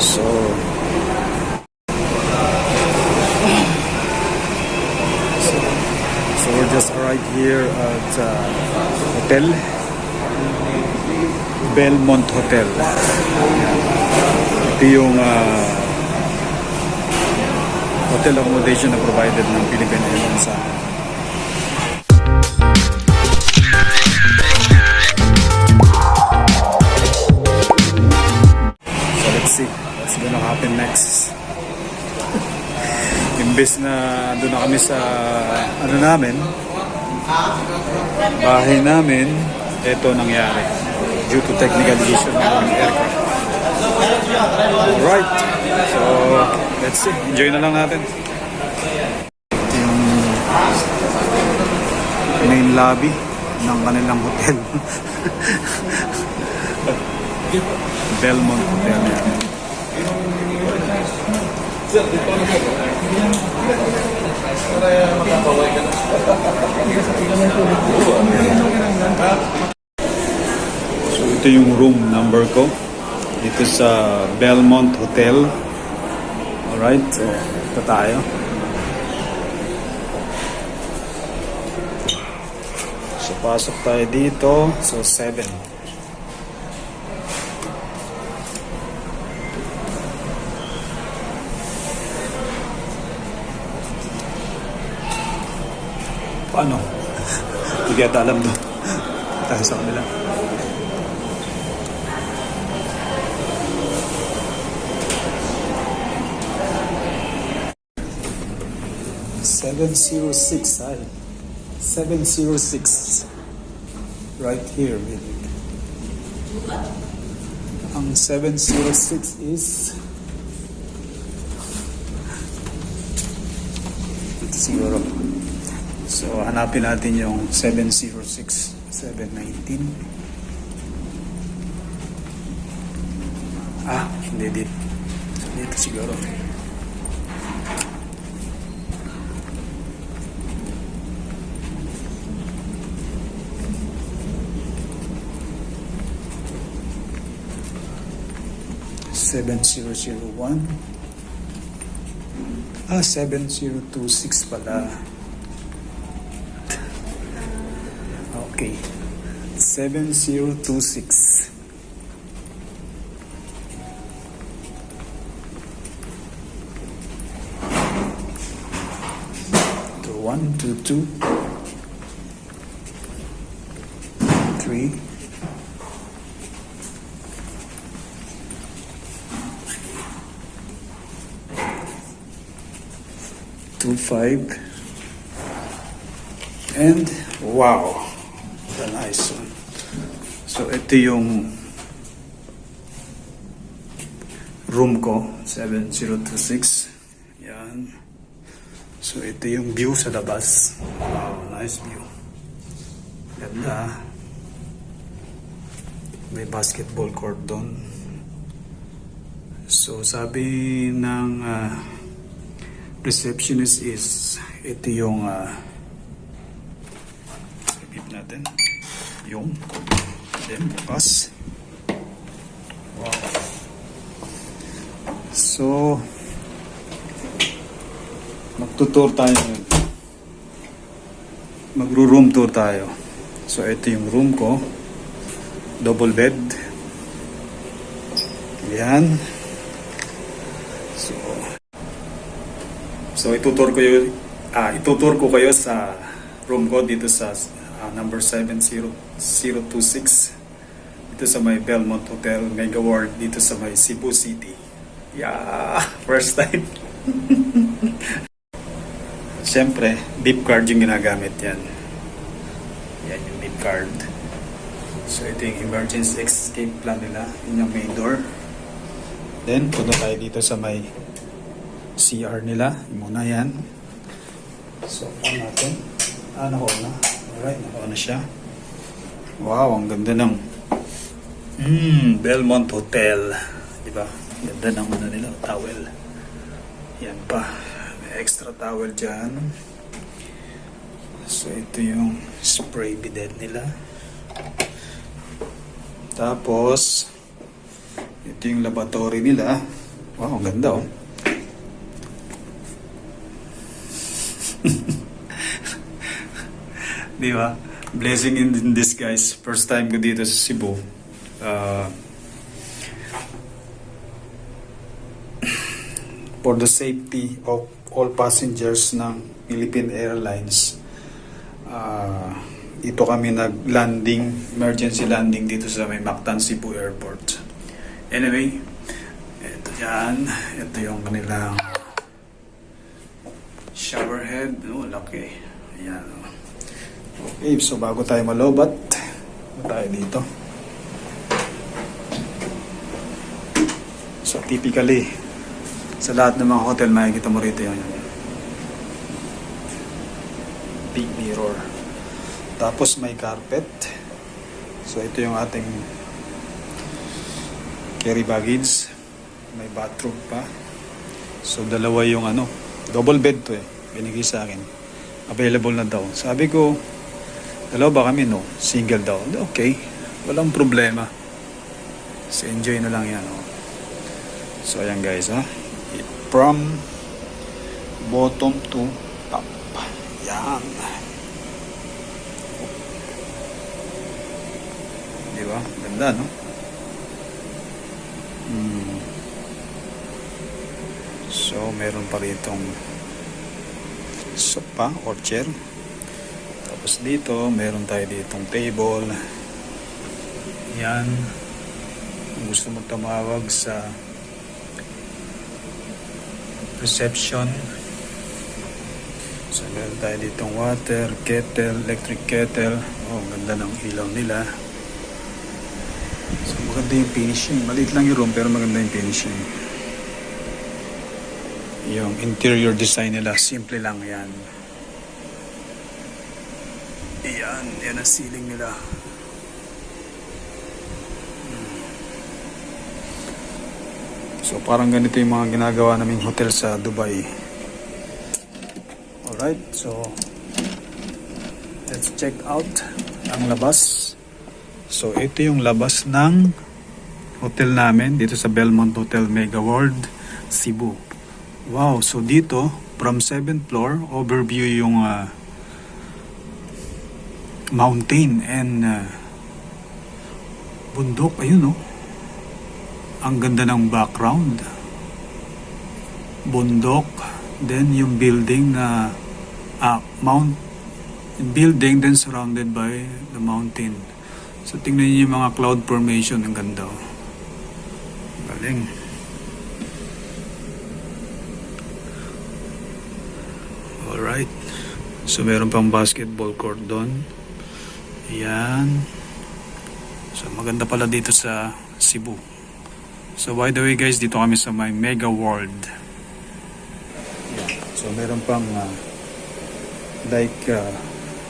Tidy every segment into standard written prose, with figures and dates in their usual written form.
So, we're just arrived here at hotel, Belmont Hotel. Ito yung hotel accommodation na provided ng Philippine Airlines sa see what's gonna happen next. Imbes na doon na kami sa bahay namin, ito nangyari due to technical issue ng aircraft. Alright, so let's see, enjoy na lang natin. Ito yung main lobby ng kanilang hotel. Belmont Hotel yan. So ito yung room number ko dito sa Belmont Hotel. Alright, so ito tayo. So pasok tayo dito. So 7. Paano? Hindi kaya alam doon. Tayo sa kanila. $706 ay. 706. Right here. Ang 706 is ito siguro. So, hanapin natin yung 706, 719. Hindi dito. So, dito siguro. $7,001. 7026 pala. Okay. 7026. To 1, 2, 2, 3, 2, 5, and wow. Nice one. So ito yung room ko, 7026. Yan. So ito yung view sa labas. Wow, nice view. Ganda. May basketball court doon. So sabi ng receptionist is ito yung natin yung then bukas. Wow. So magtutour tayo ngayon. Magro-room tour tayo. So ito yung room ko, double bed. Yan. So itutour ko kayo sa room ko dito sa number 70026 dito sa may Belmont Hotel Mega World dito sa may Cebu City. Yeah, first time. Siyempre, beep card yung ginagamit yan. Yan yung beep card. So ito yung emergency escape plan nila. Yun yung main door. Then punta tayo dito sa may CR nila. Yung muna yan. So on natin. Nakuha na. Alright, nakuha na siya. Wow, ang ganda ng Belmont Hotel. Diba? Ganda ng nila, towel. Yan pa. May extra towel dyan. So ito yung spray bidet nila. Tapos ito yung laboratory nila. Wow, ang ganda oh. Di ba? Blessing in disguise. First time ko dito sa Cebu. For the safety of all passengers ng Philippine Airlines, ito kami nag-landing, emergency landing dito sa may Mactan Cebu Airport. Anyway, ito yan. Ito yung kanilang shower head. Oh, laki. Ayan. Okay, so bago tayo malobat, tayo dito. So typically, sa lahat ng mga hotel, makikita mo rito yun. Big mirror. Tapos may carpet. So ito yung ating carry baggage. May bathroom pa. So dalawa yung double bed to eh. Binigay sa akin. Available na daw. Sabi ko, dalawa ba kami? No. Single daw. Okay. Walang problema. So enjoy na lang yan. Oh. So ayan guys ha. From bottom to top. Yan. Diba? Ganda, no? So, meron pa ritong sofa or chair. Tapos dito, meron tayo ditong table. Yan. Kung gusto mo tumawag sa reception. So, meron tayo ditong water, kettle, electric kettle. Oh, ganda ng ilaw nila. So, maganda yung finishing. Maliit lang yung room, pero maganda yung finishing. Yung interior design nila, simple lang yan. Yan ang ceiling nila. So parang ganito yung mga ginagawa naming hotel sa Dubai. Alright, so let's check out ang labas. So ito yung labas ng hotel namin dito sa Belmont Hotel Mega World, Cebu. Wow, so dito from 7th floor, overview yung mountain and bundok. Ayun oh. Ang ganda ng background. Bundok. Then yung building na building then surrounded by the mountain. So tingnan niyo yung mga cloud formation. Ang ganda. Galing. Alright. So meron pang basketball court doon. Ayan. So maganda pala dito sa Cebu. So by the way guys, dito kami sa may Mega World. So meron pang like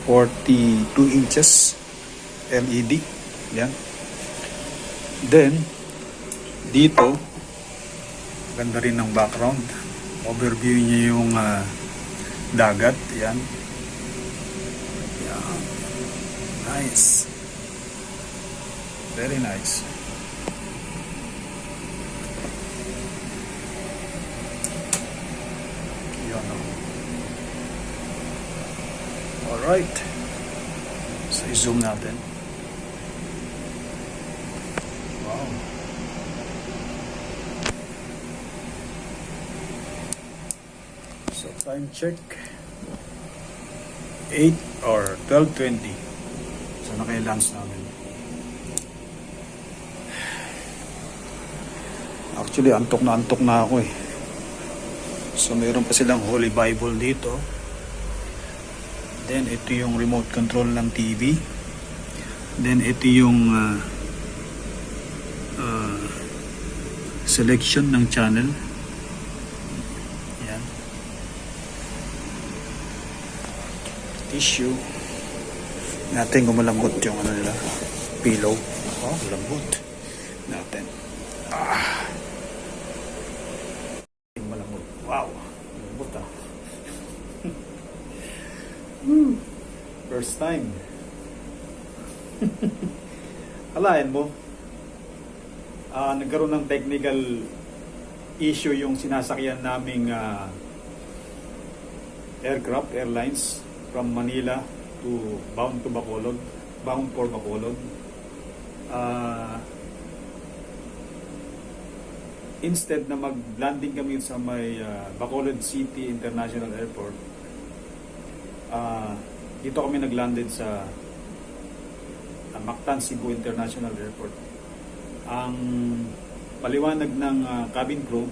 42 inches LED. Yan. Then dito ganda rin ng background. Overview niyo yung dagat. Yan. Yan. Nice. Very nice. Alright. So, i-zoom natin. Wow. So, time check. 8 or 12:20. So, naka-lunch namin. Actually, antok na ako eh. So, mayroon pa silang Holy Bible dito. Then, ito yung remote control ng TV. Then, ito yung selection ng channel. Yan. Tissue. Natin kung malambot yung nila. Pillow. Oh, malambot. Natin. Malambot. Wow. Malambot ah. First time. Alain mo, nagkaroon ng technical issue yung sinasakyan naming airlines from Manila to bound for Bacolod. Instead na mag-landing kami sa may Bacolod City International Airport, dito kami nag-landed sa Mactan Cebu International Airport. Ang paliwanag ng cabin crew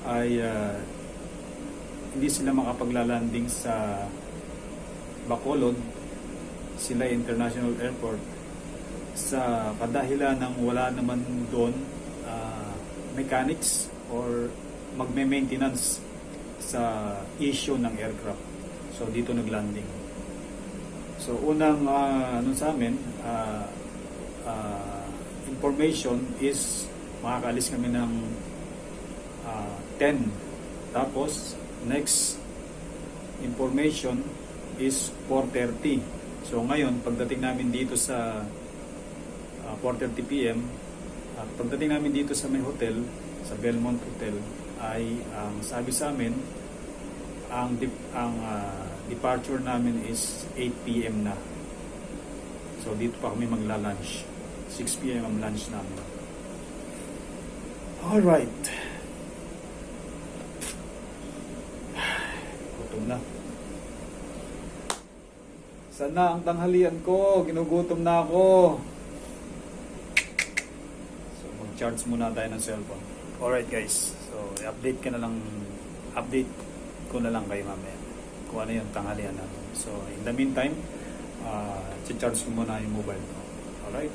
ay hindi sila makapaglalanding sa Bacolod Sila International Airport sa kadahilan ng wala naman doon mechanics or magme-maintenance sa issue ng aircraft. So dito naglanding. So unang sa amin information is makakaalis kami ng 10. Tapos next information is 4:30. So ngayon pagdating namin dito sa 4:30 PM, at pagdating namin dito sa may hotel, sa Belmont Hotel, ay ang sabi sa amin ang departure namin is 8 PM na. So dito pa kami magla-lunch. 6 PM ang lunch namin. Alright. Gutom na. Sana ang tanghalian ko. Ginugutom na ako. So mag-charge muna tayo ng cellphone. Alright guys. So update ko na lang kayo mamaya kung ano yung tanghalian natin. So in the meantime, charge ko muna yung mobile ko. Alright?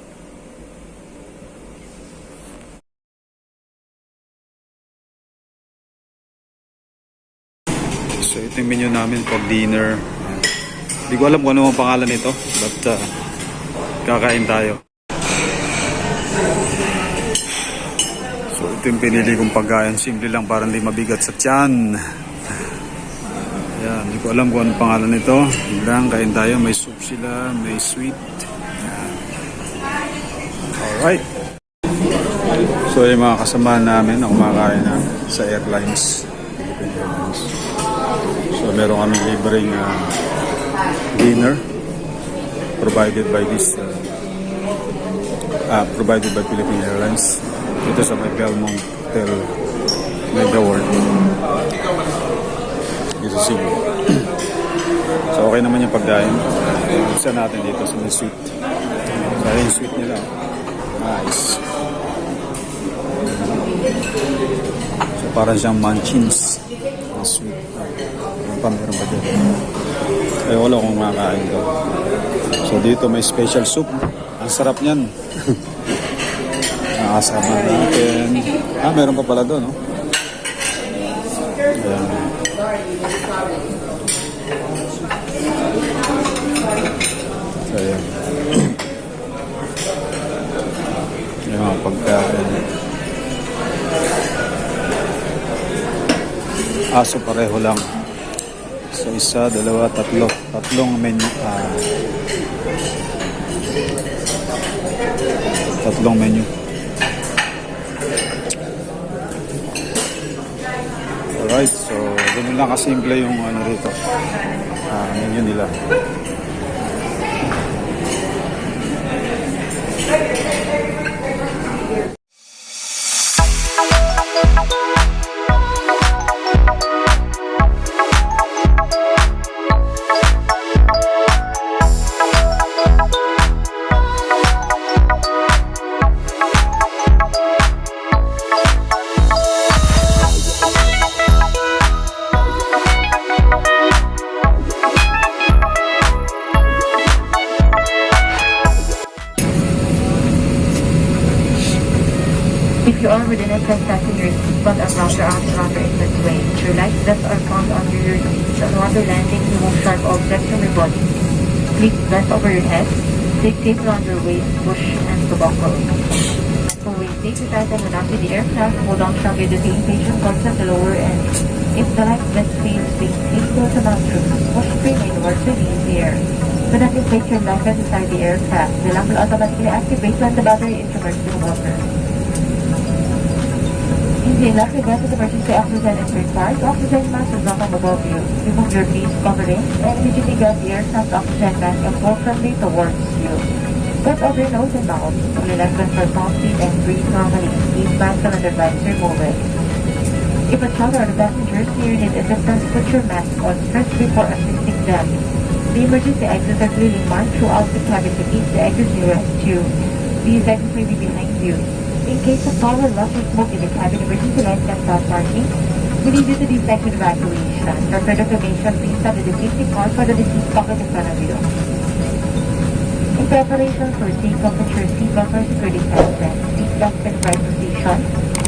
So ito yung menu namin for dinner. Hindi ko alam kung ano ang pangalan nito, but kakain tayo. So ito yung pinili kong pagkain. Simple lang para hindi mabigat sa tiyan. Yan, hindi ko alam kung ano pangalan nito. Lang, kain tayo. May soup sila, may sweet. Yan. Alright. So yung mga kasama namin na kumakain na sa airlines, Philippine Airlines. So meron kami libreng dinner provided by Philippine Airlines. Ito sa may Belmont Hotel Mega World. Dito sa Cebu. So okay naman yung pagkain. Isa natin dito sa may suite. So yung suite nila. Nice. So parang siyang manchins. Sweet. Meron pa dyan. Ay wala kong makakain ko. So dito may special soup. Ang sarap niyan. Nakasama natin. Meron pa pala doon, no? Ayan. So ayan. Yung mga pagkain. Aso pareho lang. So isa, dalawa, tatlo. Tatlong menu. Tatlong menu. Alright, so ganun lang kasimple yung ano rito. Menu nila. If you are within a 10 passengers seatbelt and router out router exit way, your life vests are found under your seats. On water landing, remove sharp objects from your body. Please vest over your head. Take tape around your waist, bush, and tobacco. Always take your time when not with the aircraft. Hold on strongly to the inpatient ports at the lower end. If the life vest fails, please close the nostrils. Push freely towards release the air. Do not inflate your life vest inside the aircraft. The lamp will automatically activate when the battery is immersed in water. In the In last event of emergency oxygen is required, oxygen mask is not above you. Remove your face covering and immediately grab the air sound oxygen mask and pull firmly towards you. Put over your nose and mouth. Only less than 4 pounds feet and breathe normally. Please mask on the device, remove it. If a child or the passengers here need assistance, put your mask on first before assisting them. The emergency exits are clearly marked throughout the cabin to keep the exits nearest you. These exits may be behind you. In case of power loss or smoke in the cabin, emergency lights can stop working. We need you to do exit evacuation. For further information, please study the safety card for the deceased pocket in front of you. In preparation for seat, comfort your seatbelt or security fasten. Seatbelt in right position.